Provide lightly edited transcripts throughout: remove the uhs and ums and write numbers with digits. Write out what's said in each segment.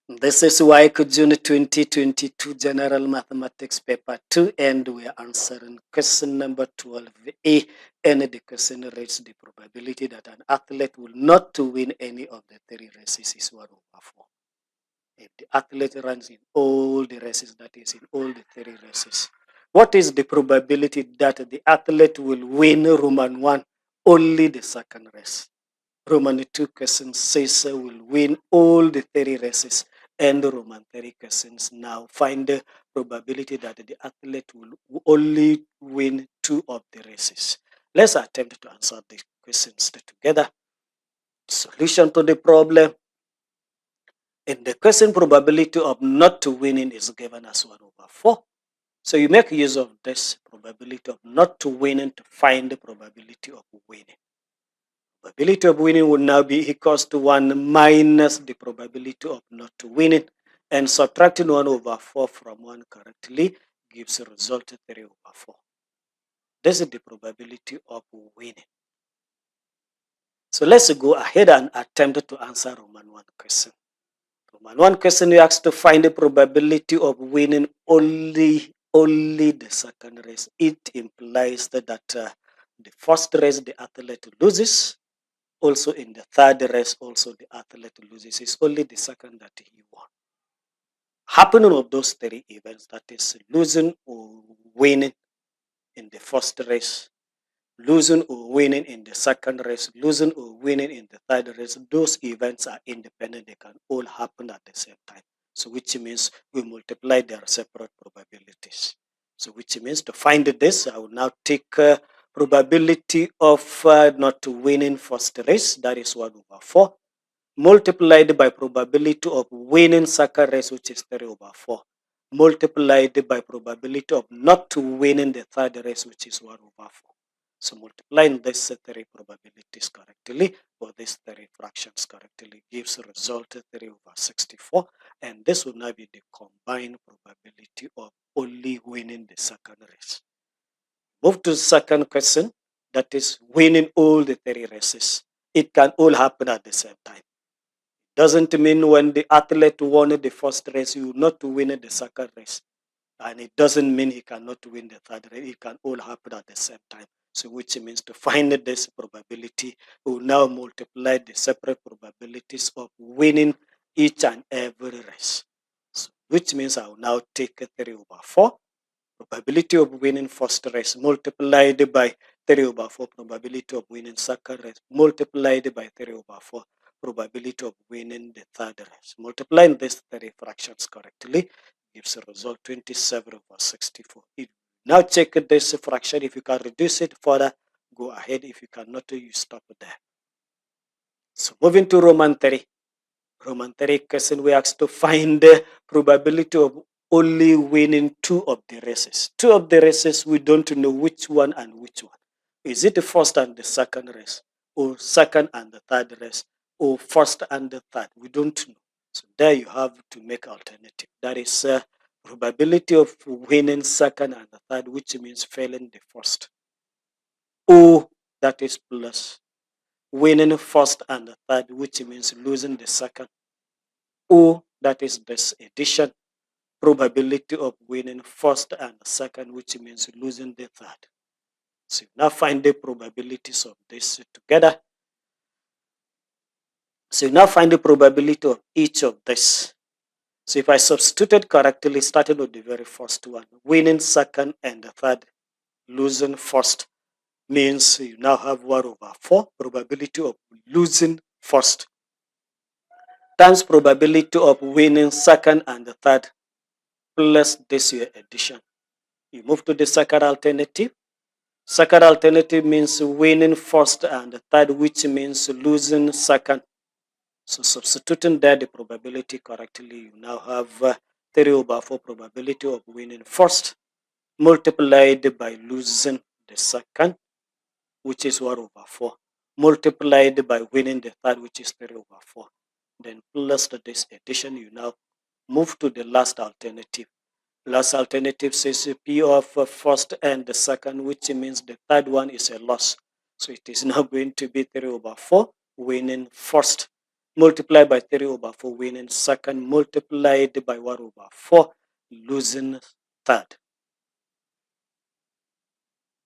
This is WAEC June 2022 General Mathematics Paper 2, and we are answering question number 12A. And the question rates the probability that an athlete will not to win any of the three races is 1/4. If the athlete runs in all the races, that is in all the three races, what is the probability that the athlete will win Roman 1 only the second race? Roman 2 question says will win all the three races, and Roman 3 questions now find the probability that the athlete will only win 2 of the races. Let's attempt to answer the questions together. Solution to the problem. In the question, probability of not to winning is given as 1/4. So you make use of this probability of not to winning to find the probability of winning. Probability of winning will now be equals to 1 minus the probability of not winning, and subtracting 1/4 from 1 correctly gives a result of 3/4. This is the probability of winning. So let's go ahead and attempt to answer Roman 1 question. Roman 1 question, you asked to find the probability of winning only the second race. It implies that the first race the athlete loses. Also in the third race, also the athlete loses. It's only the second that he won. Happening of those three events, that is losing or winning in the first race, losing or winning in the second race, losing or winning in the third race, those events are independent. They can all happen at the same time. So which means we multiply their separate probabilities. So which means to find this, I will now take probability of not winning first race, that is 1/4, multiplied by probability of winning second race, which is 3/4, multiplied by probability of not winning the third race, which is 1/4. So multiplying these three probabilities correctly, or these three fractions correctly, gives a result 3/64, and this will now be the combined probability of only winning the second race. Move to the second question, that is winning all the three races. It can all happen at the same time. Doesn't mean when the athlete won the first race, you will not win the second race. And it doesn't mean he cannot win the third race. It can all happen at the same time. So which means to find this probability, we will now multiply the separate probabilities of winning each and every race. So which means I will now take 3/4. Probability of winning first race multiplied by 3/4 probability of winning second race multiplied by 3/4 probability of winning the third race. Multiplying these three fractions correctly gives a result 27/64. Now check this fraction. If you can reduce it further, go ahead. If you cannot, you stop there. So moving to Roman 3. Roman 3 question, we asked to find the probability of only winning 2 of the races. 2 of the races, we don't know which one and which one. Is it the first and the second race, or second and the third race, or first and the third? We don't know. So there you have to make alternative. That is probability of winning second and the third, which means failing the first. O, that is plus winning first and the third, which means losing the second. O, that is this addition, probability of winning first and second, which means losing the third. So now find the probabilities of this together. So now find the probability of each of this. So if I substituted correctly, starting with the very first one, winning second and the third, losing first, means you now have 1/4 probability of losing first times probability of winning second and the third plus this year addition. You move to the second alternative. Second alternative means winning first and the third, which means losing second. So substituting there the probability correctly, you now have 3/4 probability of winning first multiplied by losing the second, which is 1/4, multiplied by winning the third, which is 3/4. Then plus this addition, you now move to the last alternative. Last alternative says P of first and the second, which means the third one is a loss. So it is now going to be 3/4 winning first. multiplied by 3 over 4, winning second, multiplied by 1 over 4, losing third.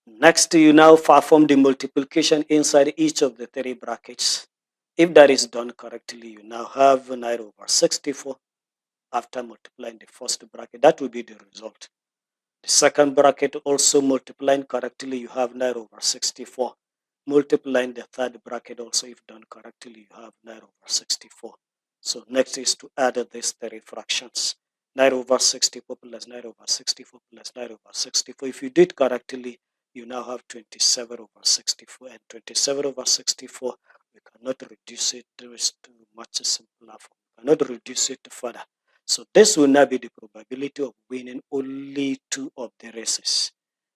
Next, you now perform the multiplication inside each of the 3 brackets. If that is done correctly, you now have 9 over 64 after multiplying the first bracket. That will be the result. The second bracket also multiplying correctly, you have 9 over 64. Multiplying the third bracket also, if done correctly, you have 9 over 64. So next is to add these 3 fractions. 9 over 64 plus 9 over 64 plus 9 over 64. If you did correctly, you now have 27 over 64. And 27 over 64, we cannot reduce it to much simpler form. We cannot reduce it further. So this will now be the probability of winning only 2 of the races.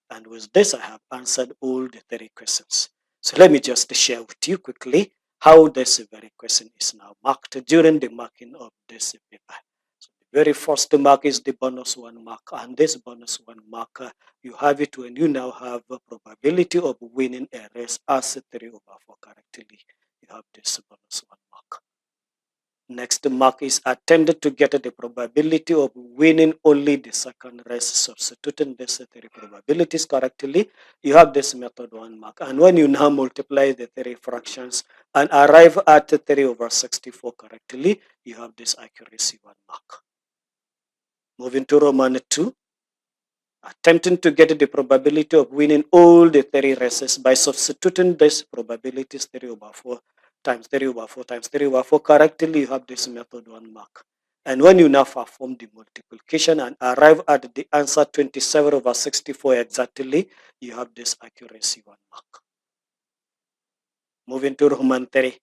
And with this, I have answered all the 3 questions. So let me just share with you quickly how this very question is now marked during the marking of this paper. So the very first mark is the bonus 1 mark. And this bonus 1 mark, you have it when you now have a probability of winning a race as 3 over 4 correctly. You have this bonus 1 mark. Next mark is attempted to get the probability of winning only the second race. Substituting these 3 probabilities correctly, you have this method 1 mark. And when you now multiply the 3 fractions and arrive at 3 over 64 correctly, you have this accuracy 1 mark. Moving to Roman 2, attempting to get the probability of winning all the 3 races by substituting these probabilities 3 over 4 times 3 over 4 times 3 over 4 correctly, you have this method 1 mark. And when you now perform the multiplication and arrive at the answer 27 over 64 exactly, you have this accuracy 1 mark. Moving to Roman 3,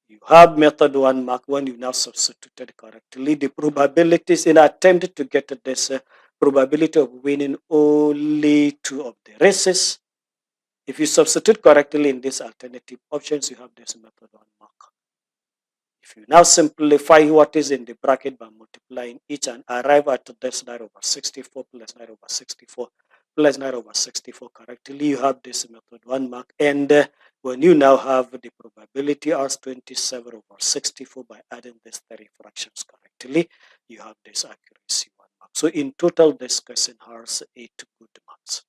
you have method 1 mark when you now substituted correctly. The probabilities in attempt to get this probability of winning only 2 of the races. If you substitute correctly in these alternative options, you have this method 1 mark. If you now simplify what is in the bracket by multiplying each and arrive at this 9 over 64 plus 9 over 64 plus 9 over 64 correctly, you have this method 1 mark. And when you now have the probability as 27 over 64 by adding these 3 fractions correctly, you have this accuracy 1 mark. So in total, this question has 8 good marks.